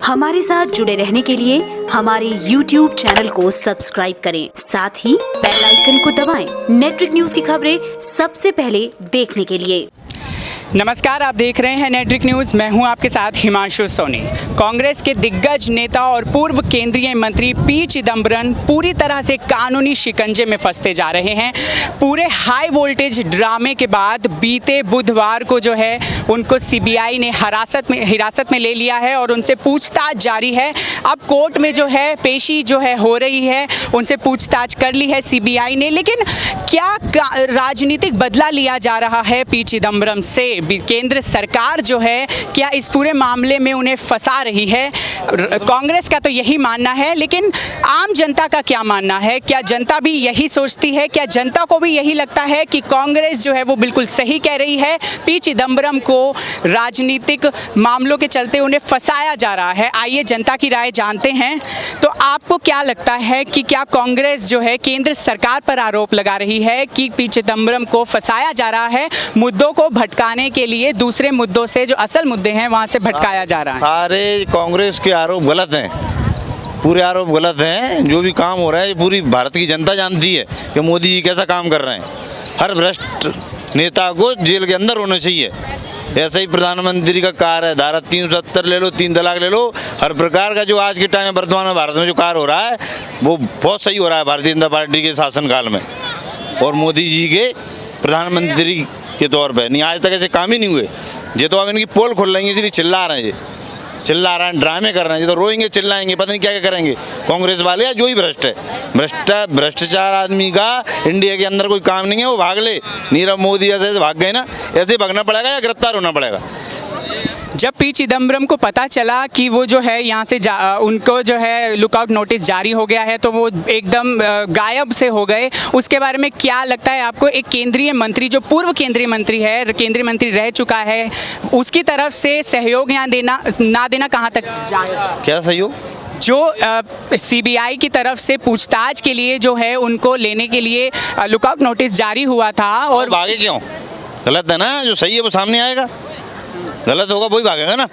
हमारे साथ जुड़े रहने के लिए हमारे YouTube चैनल को सब्सक्राइब करें, साथ ही बेल आइकन को दबाएं। नेटरिक न्यूज की खबरें सबसे पहले देखने के लिए। नमस्कार, आप देख रहे हैं नेटरिक न्यूज़। मैं हूं आपके साथ हिमांशु सोनी। कांग्रेस के दिग्गज नेता और पूर्व केंद्रीय मंत्री पी चिदम्बरम पूरी तरह से कानूनी शिकंजे में फंसते जा रहे हैं। पूरे हाई वोल्टेज ड्रामे के बाद बीते बुधवार को जो है उनको सीबीआई ने हिरासत में ले लिया है और उनसे पूछताछ जारी है। अब कोर्ट में जो है पेशी जो है हो रही है, उनसे पूछताछ कर ली है सीबीआई ने। लेकिन क्या राजनीतिक बदला लिया जा रहा है पी चिदम्बरम से? केंद्र सरकार जो है क्या इस पूरे मामले में उन्हें फंसा रही है? कांग्रेस का तो यही मानना है, लेकिन आम जनता का क्या मानना है? क्या जनता भी यही सोचती है? क्या जनता को भी यही लगता है कि कांग्रेस जो है वो बिल्कुल सही कह रही है? पी चिदम्बरम को राजनीतिक मामलों के चलते उन्हें फंसाया जा रहा है। आइए जनता की राय जानते हैं। तो आपको क्या लगता है कि क्या कांग्रेस जो है केंद्र सरकार पर आरोप लगा रही है कि पी चिदम्बरम को फंसाया जा रहा है, मुद्दों को भटकाने के लिए दूसरे मुद्दों से, जो असल मुद्दे हैं वहां से भटकाया जा रहा है? सारे कांग्रेस के आरोप गलत हैं, पूरे आरोप गलत हैं। जो भी काम हो रहा है पूरी भारत की जनता जानती है कि मोदी जी कैसा काम कर रहे हैं। हर भ्रष्ट नेता को जेल के अंदर होना चाहिए। ऐसा ही प्रधानमंत्री का कार्य है, धारा 370 ले लो, 3 तलाक ले लो, हर प्रकार का जो आज के टाइम में वर्तमान में भारत में जो कार्य हो रहा है वो बहुत सही हो रहा है भारतीय जनता पार्टी के शासनकाल में और मोदी जी के प्रधानमंत्री के तौर पे। नहीं, आज तक ऐसे काम ही नहीं हुए। ये तो अब इनकी पोल खोल लेंगे, इसलिए चिल्ला रहे हैं, ये चिल्ला रहे हैं, ड्रामे कर रहे हैं। ये तो रोएंगे चिल्लाएंगे, पता नहीं क्या क्या करेंगे कांग्रेस वाले या जो ही भ्रष्ट है। भ्रष्टाचार आदमी का इंडिया के अंदर कोई काम नहीं है, वो भाग ले। नीरव मोदी ऐसे भाग गए ना, ऐसे ही भागना पड़ेगा या गिरफ्तार होना पड़ेगा। जब पी चिदम्बरम को पता चला कि वो जो है यहाँ से उनको जो है लुकआउट नोटिस जारी हो गया है, तो वो एकदम गायब से हो गए। उसके बारे में क्या लगता है आपको? एक केंद्रीय मंत्री, जो पूर्व केंद्रीय मंत्री है, केंद्रीय मंत्री रह चुका है, उसकी तरफ से सहयोग यहाँ ना देना कहाँ तक जाएगा? क्या सहयोग? जो सीबीआई की तरफ से पूछताछ के लिए जो है उनको लेने के लिए लुकआउट नोटिस जारी हुआ था और भागे क्यों? गलत है ना, जो सही है वो सामने आएगा। गलत होगा वही भागेगा ना।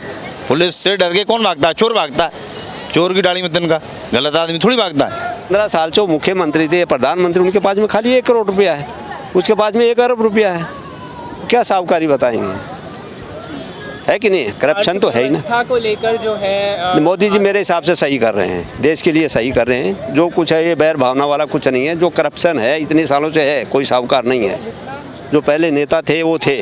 पुलिस से डर के कौन भागता है? चोर भागता है, चोर की डाली में तिनका। गलत आदमी थोड़ी भागता है। 15 साल से मुख्यमंत्री थे, प्रधानमंत्री, उनके पास में खाली 1 करोड़ रुपया है, उसके पास में 1 अरब रुपया है। क्या साहूकारी बताएंगे? है कि नहीं? करप्शन तो है ही ना। को लेकर जो है मोदी जी मेरे हिसाब से सही कर रहे हैं, देश के लिए सही कर रहे हैं। जो कुछ है ये बैर भावना वाला कुछ नहीं है। जो करप्शन है इतने सालों से है, कोई साहूकार नहीं है। जो पहले नेता थे वो थे,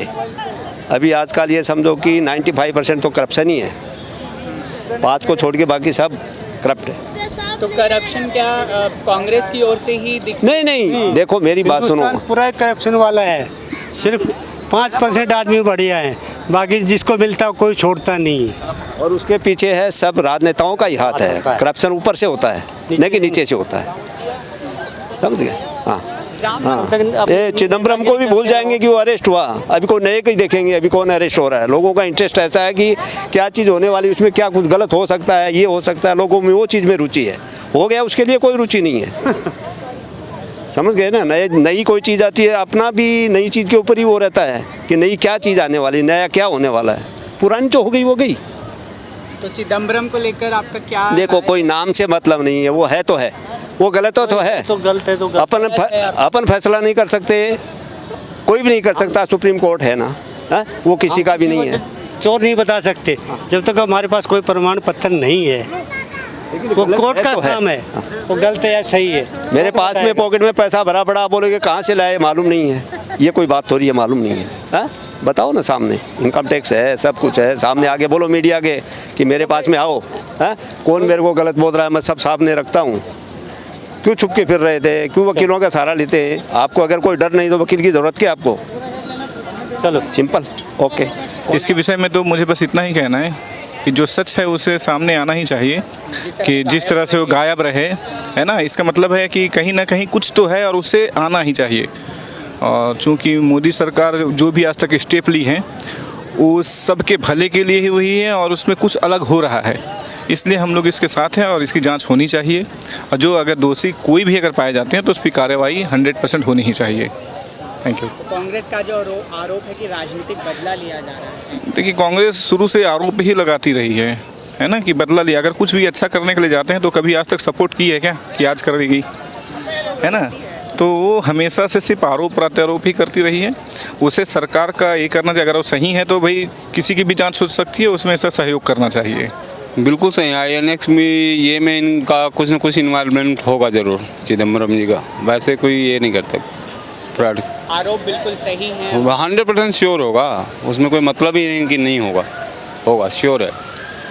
अभी आजकल ये समझो कि 95% तो करप्शन ही है। 5 को छोड़ के बाकी सब करप्ट है। तो करप्शन क्या कांग्रेस की ओर से ही नहीं, देखो मेरी बात सुनो। पूरा करप्शन वाला है, सिर्फ 5% आदमी बढ़िया है, बाकी जिसको मिलता है कोई छोड़ता नहीं है। और उसके पीछे है सब राजनेताओं का ही हाथ है। करप्शन ऊपर से होता है, नहीं कि नीचे से होता है। समझ गए? हाँ। ये चिदम्बरम को भी भूल जाएंगे कि वो अरेस्ट हुआ। अभी कोई नए को ही देखेंगे, अभी कौन अरेस्ट हो रहा है। लोगों का इंटरेस्ट ऐसा है कि क्या चीज़ होने वाली, उसमें क्या कुछ गलत हो सकता है, ये हो सकता है। लोगों में वो चीज़ में रुचि है। हो गया, उसके लिए कोई रुचि नहीं है। समझ गए ना? नई कोई चीज़ आती है, अपना भी नई चीज़ के ऊपर ही वो रहता है कि नई क्या चीज़ आने वाली, नया क्या होने वाला है। पुरानी जो हो गई वो गई। तो चिदम्बरम को लेकर आपका क्या? देखो, कोई नाम से मतलब नहीं है, वो है तो है, वो गलत हो तो है। तो गलत है तो अपन फैसला नहीं कर सकते, कोई भी नहीं कर सकता। सुप्रीम कोर्ट है ना, है? वो किसी का भी नहीं है। चोर नहीं बता सकते जब तक हमारे पास कोई प्रमाण पत्र नहीं है। वो कोर्ट का काम है, वो गलत है या सही है। मेरे पास में पॉकेट में पैसा भरा पड़ा, बोलोगे कहाँ से लाए, मालूम नहीं है। ये कोई बात थोड़ी है, मालूम नहीं है। हाँ, बताओ ना, सामने इनकम टैक्स है, सब कुछ है सामने। आगे बोलो मीडिया के कि मेरे पास में आओ। हाँ, कौन मेरे को गलत बोल रहा है? मैं सब सामने रखता हूँ। क्यों छुप के फिर रहे थे? क्यों वकीलों का सहारा लेते हैं? आपको अगर कोई डर नहीं तो वकील की ज़रूरत क्या आपको? चलो सिंपल, ओके। इसके विषय में तो मुझे बस इतना ही कहना है कि जो सच है उसे सामने आना ही चाहिए। कि जिस तरह से वो गायब रहे, है ना, इसका मतलब है कि कहीं ना कहीं कुछ तो है और उसे आना ही चाहिए। और चूँकि मोदी सरकार जो भी आज तक स्टेप ली हैं वो सबके भले के लिए ही हुई है और उसमें कुछ अलग हो रहा है, इसलिए हम लोग इसके साथ हैं और इसकी जांच होनी चाहिए। और जो अगर दोषी कोई भी अगर पाए जाते हैं तो उसकी कार्रवाई 100% होनी ही चाहिए। Thank you. कांग्रेस का जो आरोप है कि राजनीतिक बदला लिया जा रहा है, देखिए, कांग्रेस शुरू से आरोप ही लगाती रही है है ना, कि बदला लिया। अगर कुछ भी अच्छा करने के लिए जाते हैं तो कभी आज तक सपोर्ट की है क्या कि आज करेगी, है ना। तो वो हमेशा से सिर्फ आरोप प्रत्यारोप ही करती रही है। उसे सरकार का ये करना चाहिए, अगर वो सही है तो भाई किसी की भी जांच हो सकती है, उसमें इसका सहयोग करना चाहिए। बिल्कुल सही। INX में ये में इनका कुछ न कुछ इन्वॉल्वमेंट होगा ज़रूर, चिदम्बरम जी का। वैसे कोई ये नहीं करता फ्रॉड। आरोप बिल्कुल सही है, 100% श्योर होगा, उसमें कोई मतलब ही नहीं कि नहीं होगा, होगा, श्योर है।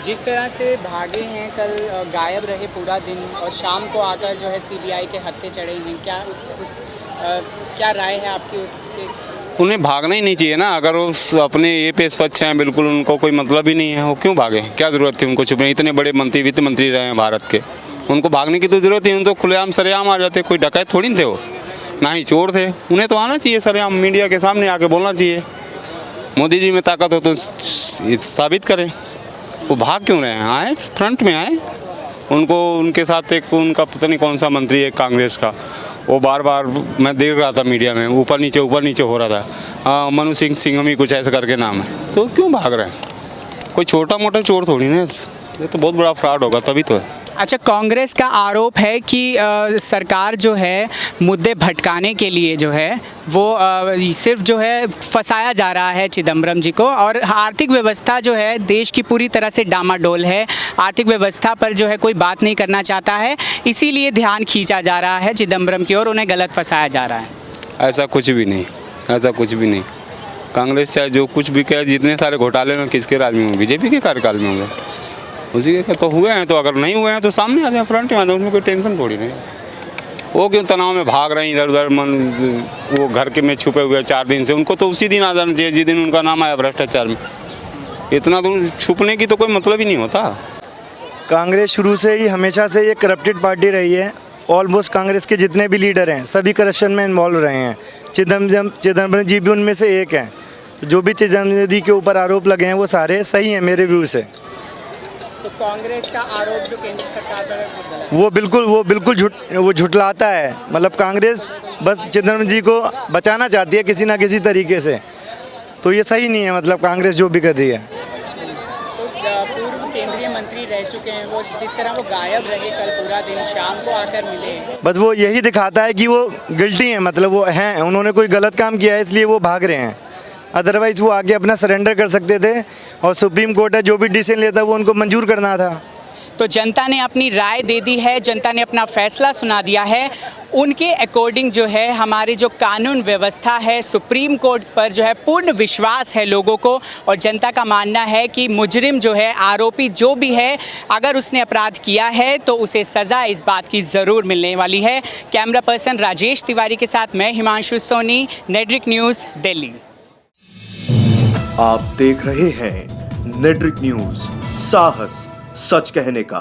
जिस तरह से भागे हैं, कल गायब रहे पूरा दिन और शाम को आकर जो है CBI के हत्थे चढ़े हैं, क्या क्या राय है आपकी उस पे? उन्हें भागना ही नहीं चाहिए ना। अगर वो अपने ये पे स्वच्छ हैं बिल्कुल, उनको कोई मतलब ही नहीं है, वो क्यों भागे? क्या ज़रूरत थी उनको छुपने? इतने बड़े मंत्री, वित्त मंत्री रहे हैं भारत के, उनको भागने की तो ज़रूरत ही। उन तो खुलेआम सरेआम आ जाते, कोई डकैत थोड़ी थे वो, ना ही चोर थे। उन्हें तो आना चाहिए सरेआम, मीडिया के सामने आके बोलना चाहिए। मोदी जी में ताकत हो तो साबित करें। वो भाग क्यों रहे हैं? आए, फ्रंट में आए। उनको, उनके साथ एक उनका पता नहीं कौन सा मंत्री है कांग्रेस का, वो बार बार मैं देख रहा था मीडिया में, ऊपर नीचे हो रहा था। मनु सिंह सिंघमी कुछ ऐसे करके नाम है। तो क्यों भाग रहे हैं? कोई छोटा मोटा चोर थोड़ी ना, ये तो बहुत बड़ा फ्रॉड होगा तभी तो है। अच्छा, कांग्रेस का आरोप है कि सरकार जो है मुद्दे भटकाने के लिए जो है वो सिर्फ जो है फंसाया जा रहा है चिदम्बरम जी को, और आर्थिक व्यवस्था जो है देश की पूरी तरह से डामाडोल है। आर्थिक व्यवस्था पर जो है कोई बात नहीं करना चाहता है, इसीलिए ध्यान खींचा जा रहा है चिदम्बरम की ओर, उन्हें गलत फंसाया जा रहा है। ऐसा कुछ भी नहीं, ऐसा कुछ भी नहीं। कांग्रेस चाहे जो कुछ भी कहे, जितने सारे घोटाले में किसके राज में होंगे? बीजेपी के कार्यकाल में होंगे, उसी के तो हुए हैं। तो अगर नहीं हुए हैं तो सामने आ जाए, फ्रंट में आ जाए, उसमें कोई टेंशन थोड़ी नहीं। वो क्यों तनाव में भाग रहे हैं इधर उधर? वो घर के में छुपे हुए 4 दिन से, उनको तो उसी दिन आ जाना चाहिए जिस दिन उनका नाम आया भ्रष्टाचार में। इतना दूर छुपने की तो कोई मतलब ही नहीं होता। कांग्रेस शुरू से ही हमेशा से एक करप्टेड पार्टी रही है। ऑलमोस्ट कांग्रेस के जितने भी लीडर हैं सभी करप्शन में इन्वॉल्व रहे हैं। चिदम्बरम जी भी उनमें से एक हैं। तो जो भी चिदम्बरम जी के ऊपर आरोप लगे हैं वो सारे सही हैं मेरे व्यू से। तो कांग्रेस का आरोप जो केंद्र सरकार पर वो बिल्कुल झुटलाता है। मतलब कांग्रेस बस चिदम्बरम जी को बचाना चाहती है किसी ना किसी तरीके से, तो ये सही नहीं है। मतलब कांग्रेस जो भी कर रही है। पूर्व केंद्रीय मंत्री रह चुके हैं, वो जिस तरह वो गायब रहे कल पूरा दिन, शाम को आकर मिले, बस वो यही दिखाता है कि वो गिल्टी हैं। मतलब वो हैं, उन्होंने कोई गलत काम किया है इसलिए वो भाग रहे हैं। अदरवाइज़ वो आगे अपना सरेंडर कर सकते थे, और सुप्रीम कोर्ट है जो भी डिसीजन लेता वो उनको मंजूर करना था। तो जनता ने अपनी राय दे दी है, जनता ने अपना फैसला सुना दिया है। उनके अकॉर्डिंग जो है हमारी जो कानून व्यवस्था है, सुप्रीम कोर्ट पर जो है पूर्ण विश्वास है लोगों को, और जनता का मानना है कि मुजरिम जो है, आरोपी जो भी है, अगर उसने अपराध किया है तो उसे सज़ा इस बात की ज़रूर मिलने वाली है। कैमरा पर्सन राजेश तिवारी के साथ मैं हिमांशु सोनी, नेट्रिक न्यूज़, दिल्ली। आप देख रहे हैं नेट्रिक न्यूज़, साहस सच कहने का।